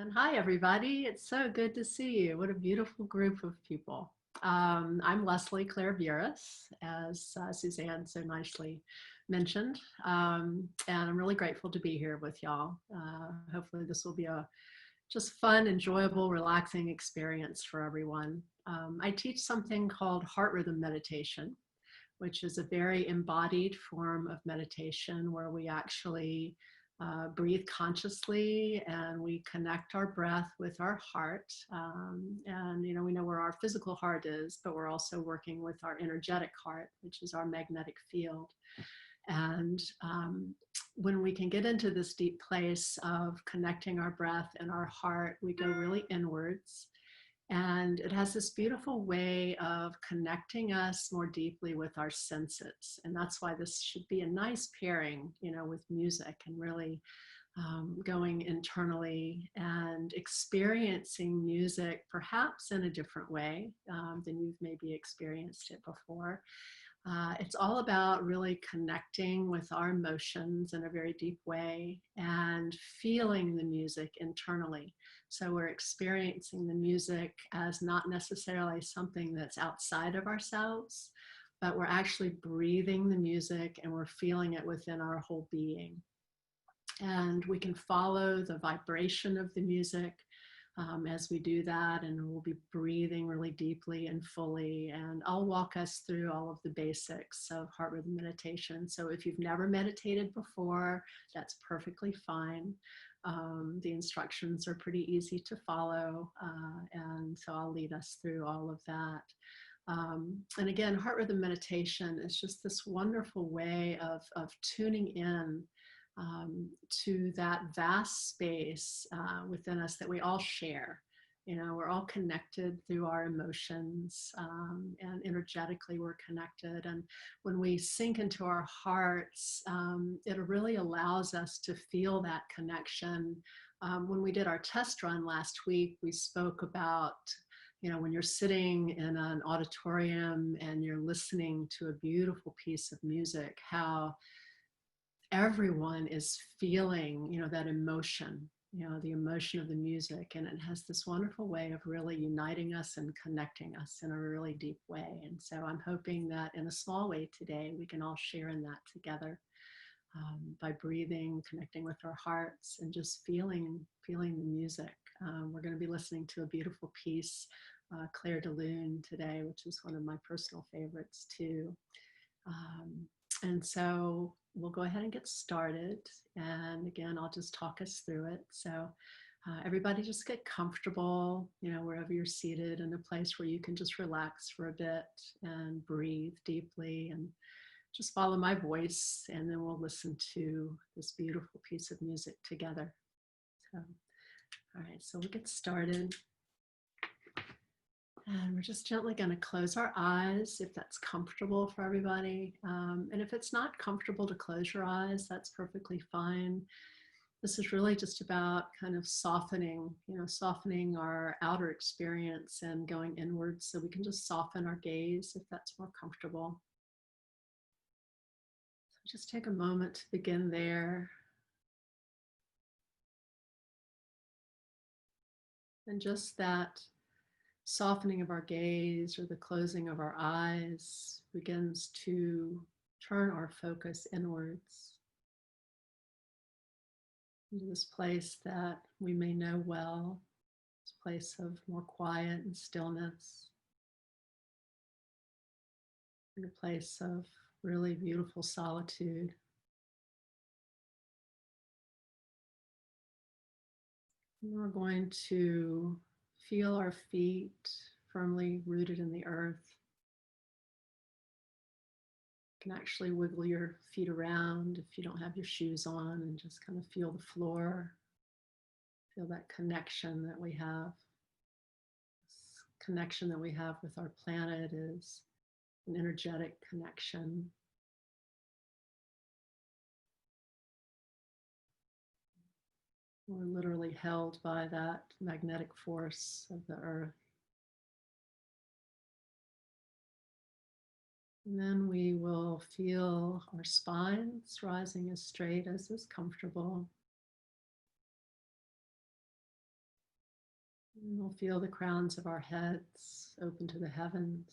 And hi, everybody. It's so good to see you. What a beautiful group of people. I'm Leslie Claire Bures, as Suzanne so nicely mentioned. And I'm really grateful to be here with y'all. Hopefully this will be a just fun, enjoyable, relaxing experience for everyone. I teach something called heart rhythm meditation, which is a very embodied form of meditation where we actually breathe consciously and we connect our breath with our heart. And, you know, we know where our physical heart is, but we're also working with our energetic heart, which is our magnetic field. And when we can get into this deep place of connecting our breath and our heart, we go really inwards. And it has this beautiful way of connecting us more deeply with our senses. And that's why this should be a nice pairing, you know, with music and really going internally and experiencing music perhaps in a different way than you've maybe experienced it before. It's all about really connecting with our emotions in a very deep way and feeling the music internally. So we're experiencing the music as not necessarily something that's outside of ourselves, but we're actually breathing the music and we're feeling it within our whole being. And we can follow the vibration of the music as we do that, and we'll be breathing really deeply and fully. And I'll walk us through all of the basics of heart rhythm meditation. So if you've never meditated before, that's perfectly fine. The instructions are pretty easy to follow, and so I'll lead us through all of that. And again, heart rhythm meditation is just this wonderful way of tuning in to that vast space within us that we all share. You know, we're all connected through our emotions, and energetically we're connected. And when we sink into our hearts, it really allows us to feel that connection. When we did our test run last week, we spoke about, you know, when you're sitting in an auditorium and you're listening to a beautiful piece of music, how everyone is feeling, you know, that emotion, you know, the emotion of the music. And it has this wonderful way of really uniting us and connecting us in a really deep way. And so I'm hoping that in a small way today, we can all share in that together by breathing, connecting with our hearts, and just feeling the music. We're going to be listening to a beautiful piece, Clair de Lune today, which is one of my personal favorites too. And so we'll go ahead and get started. And again, I'll just talk us through it. So everybody just get comfortable, you know, wherever you're seated, in a place where you can just relax for a bit and breathe deeply and just follow my voice. And then we'll listen to this beautiful piece of music together. So, all right, so we'll get started. And we're just gently going to close our eyes if that's comfortable for everybody. And if it's not comfortable to close your eyes, that's perfectly fine. This is really just about kind of softening, you know, softening our outer experience and going inwards, so we can just soften our gaze if that's more comfortable. So just take a moment to begin there. And just that softening of our gaze or the closing of our eyes begins to turn our focus inwards into this place that we may know well, this place of more quiet and stillness, in a place of really beautiful solitude. And we're going to feel our feet firmly rooted in the earth. You can actually wiggle your feet around if you don't have your shoes on, and just kind of feel the floor. Feel that connection that we have. This connection that we have with our planet is an energetic connection. We're literally held by that magnetic force of the earth. And then we will feel our spines rising as straight as is comfortable. And we'll feel the crowns of our heads open to the heavens.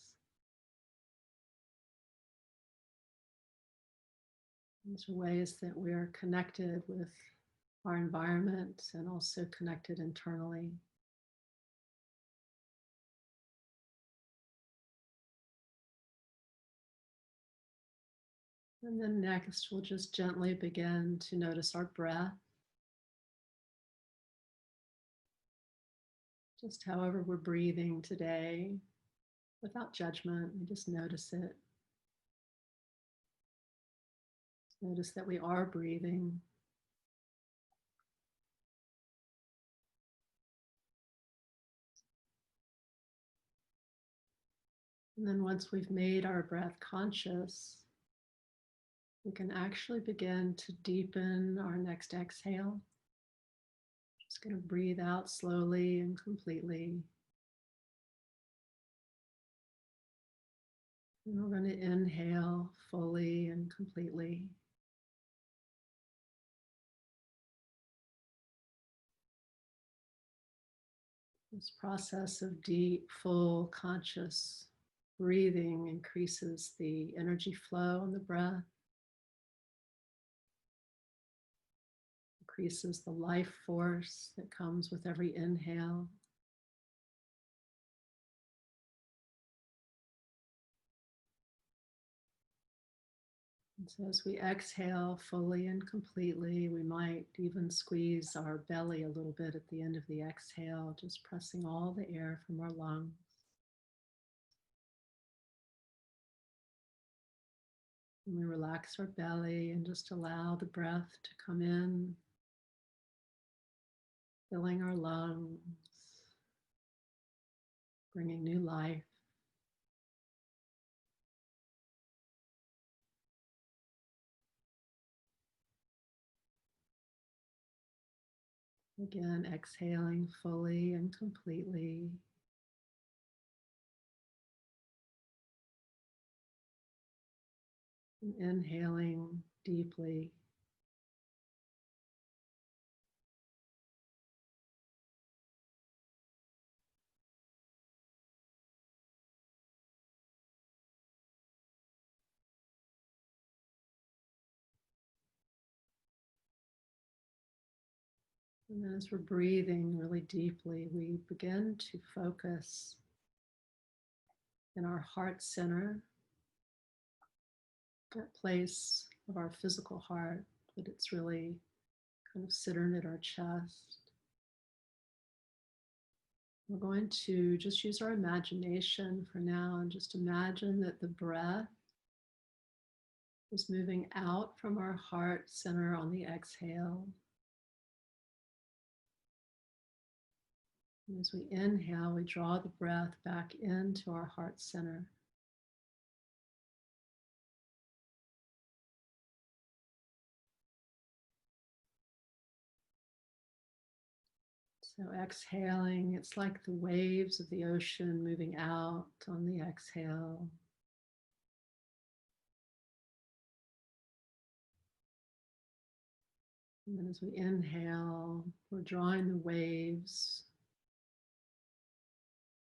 These are ways that we are connected with our environment and also connected internally. And then next, we'll just gently begin to notice our breath. Just however we're breathing today, without judgment, we just notice it. Notice that we are breathing. And then once we've made our breath conscious, we can actually begin to deepen our next exhale. Just going to breathe out slowly and completely. And we're going to inhale fully and completely. This process of deep, full, conscious breathing increases the energy flow in the breath, increases the life force that comes with every inhale. And so as we exhale fully and completely, we might even squeeze our belly a little bit at the end of the exhale, just pressing all the air from our lungs. And we relax our belly and just allow the breath to come in, filling our lungs, bringing new life. Again, exhaling fully and completely. And inhaling deeply. And then as we're breathing really deeply, we begin to focus in our heart center, that place of our physical heart, but it's really kind of centered at our chest. We're going to just use our imagination for now and just imagine that the breath is moving out from our heart center on the exhale. And as we inhale, we draw the breath back into our heart center. So exhaling, it's like the waves of the ocean moving out on the exhale. And then as we inhale, we're drawing the waves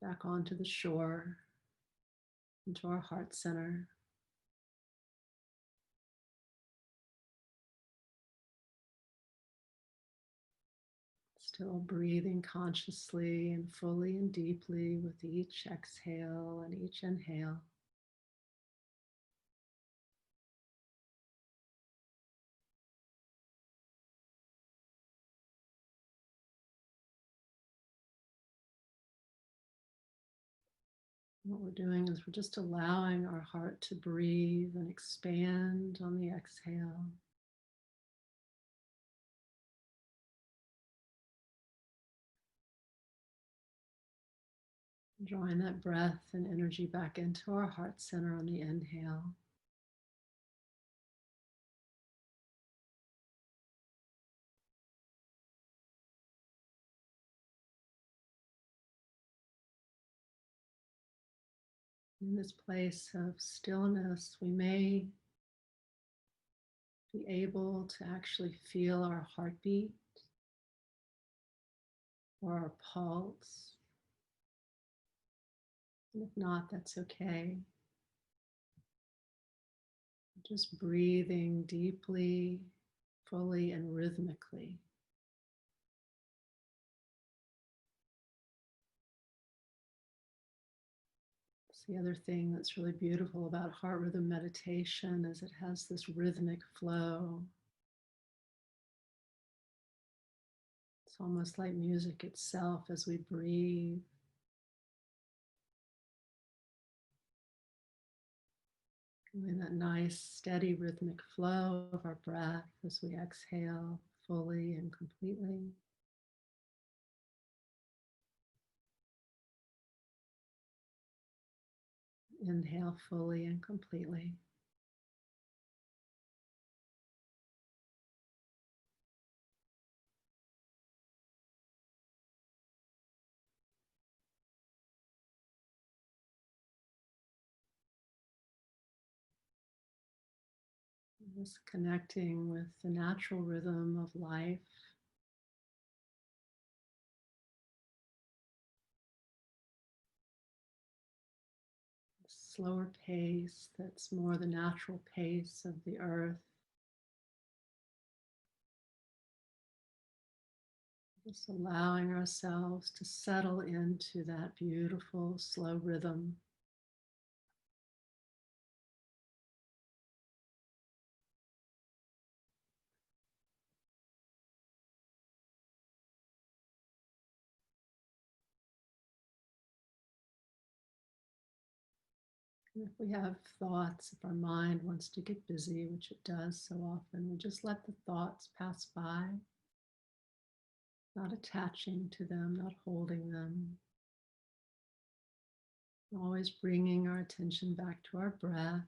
back onto the shore, into our heart center. Still breathing consciously and fully and deeply with each exhale and each inhale. What we're doing is we're just allowing our heart to breathe and expand on the exhale. Drawing that breath and energy back into our heart center on the inhale. In this place of stillness, we may be able to actually feel our heartbeat. or our pulse. And if not, that's okay. Just breathing deeply, fully, and rhythmically. It's the other thing that's really beautiful about heart rhythm meditation is it has this rhythmic flow. It's almost like music itself as we breathe. Feeling that nice, steady, rhythmic flow of our breath as we exhale fully and completely. Inhale fully and completely. Just connecting with the natural rhythm of life, slower pace that's more the natural pace of the earth. Just allowing ourselves to settle into that beautiful, slow rhythm. And if we have thoughts, if our mind wants to get busy, which it does so often, we just let the thoughts pass by, not attaching to them, not holding them. Always bringing our attention back to our breath.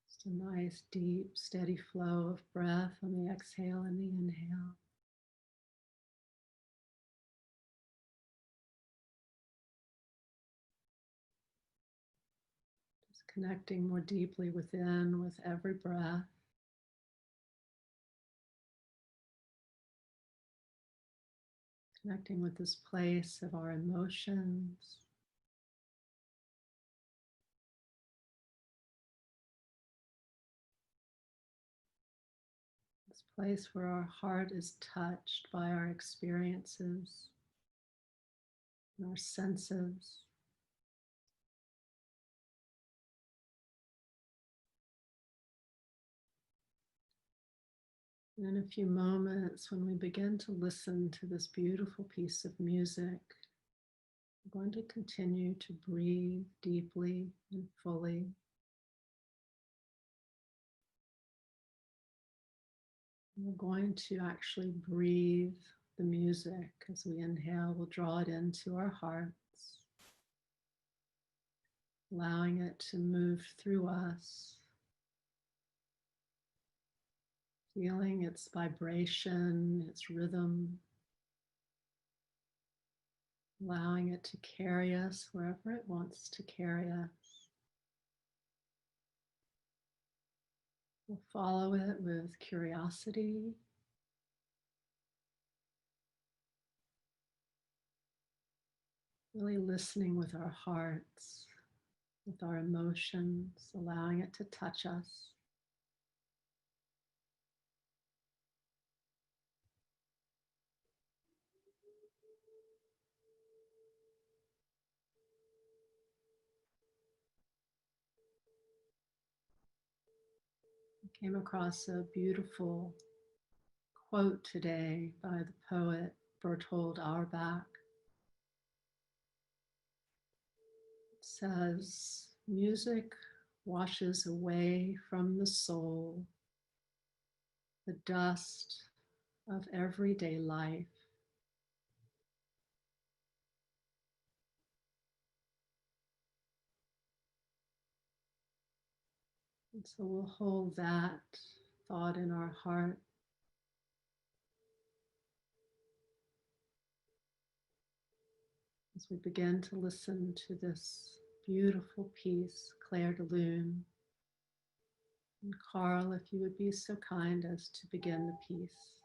Just a nice, deep, steady flow of breath on the exhale and the inhale. Just connecting more deeply within with every breath. Connecting with this place of our emotions. This place where our heart is touched by our experiences and our senses. And in a few moments, when we begin to listen to this beautiful piece of music, we're going to continue to breathe deeply and fully. We're going to actually breathe the music as we inhale. We'll draw it into our hearts, allowing it to move through us, feeling its vibration, its rhythm, allowing it to carry us wherever it wants to carry us. We'll follow it with curiosity, really listening with our hearts, with our emotions, allowing it to touch us. I came across a beautiful quote today by the poet Bertold Auerbach. It says, "Music washes away from the soul the dust of everyday life. And so we'll hold that thought in our heart as we begin to listen to this beautiful piece, Clair de Lune. And Carl, if you would be so kind as to begin the piece.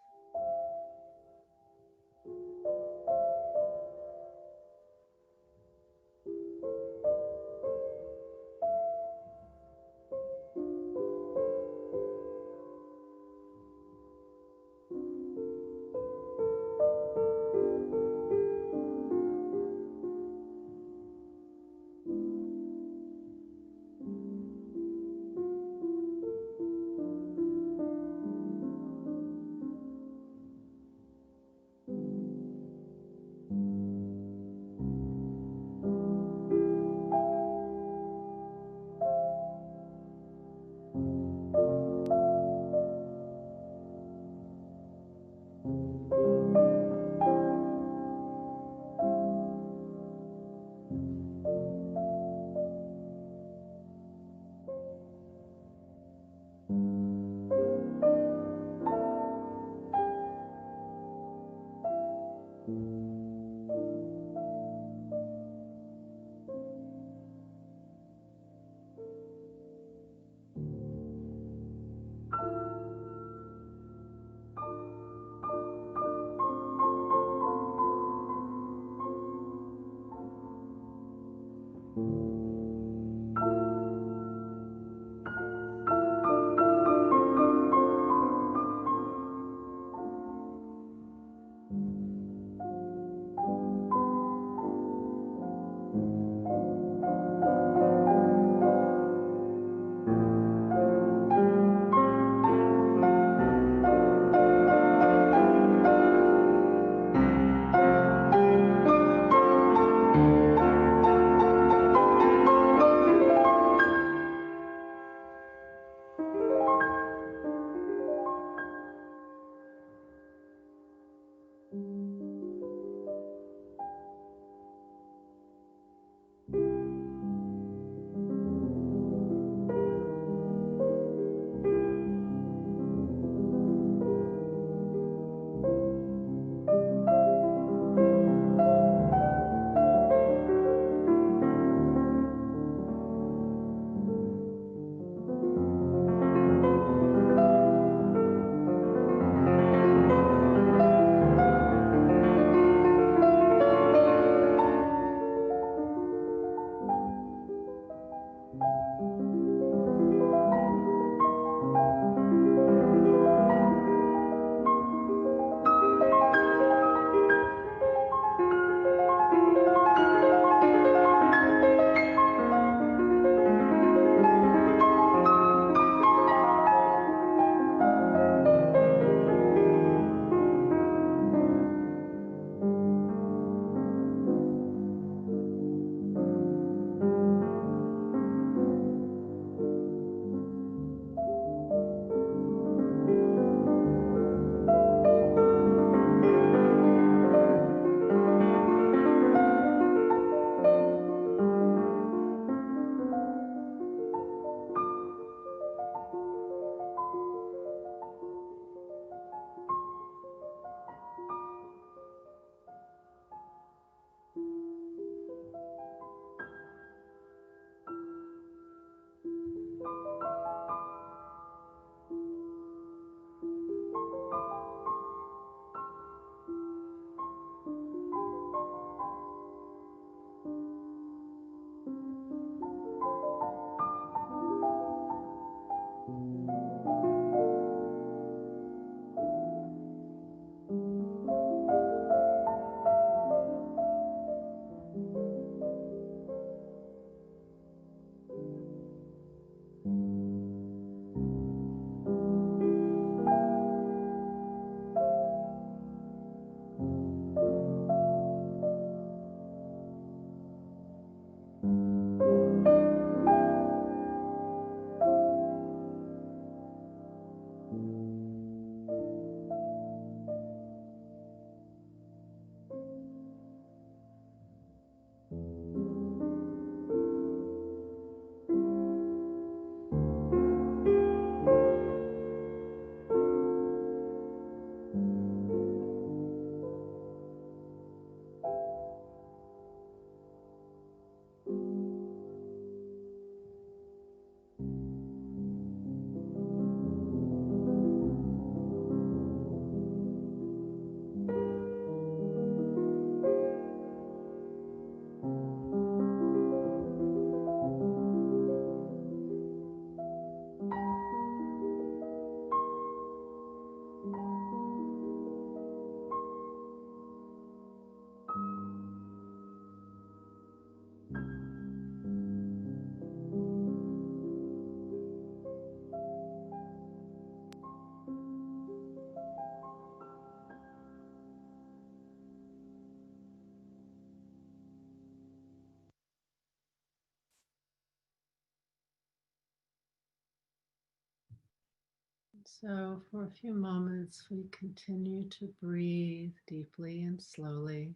So, for a few moments, we continue to breathe deeply and slowly,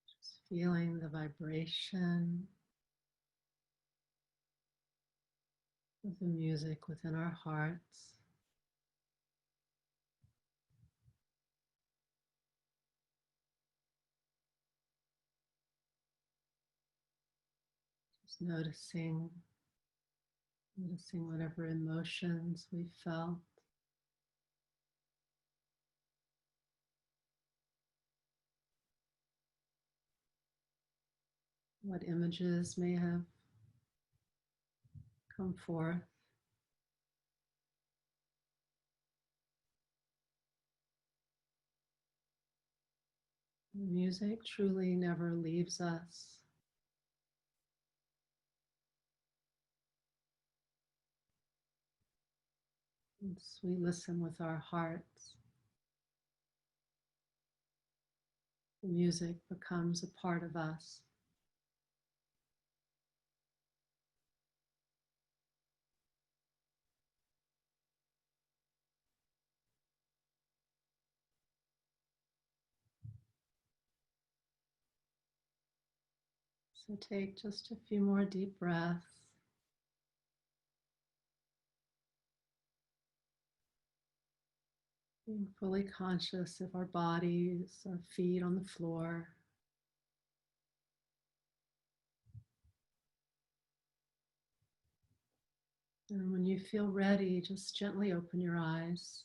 just feeling the vibration of the music within our hearts. Just noticing whatever emotions we felt, what images may have come forth. The music truly never leaves us. As we listen with our hearts, the music becomes a part of us. So take just a few more deep breaths, being fully conscious of our bodies, our feet on the floor. And when you feel ready, just gently open your eyes.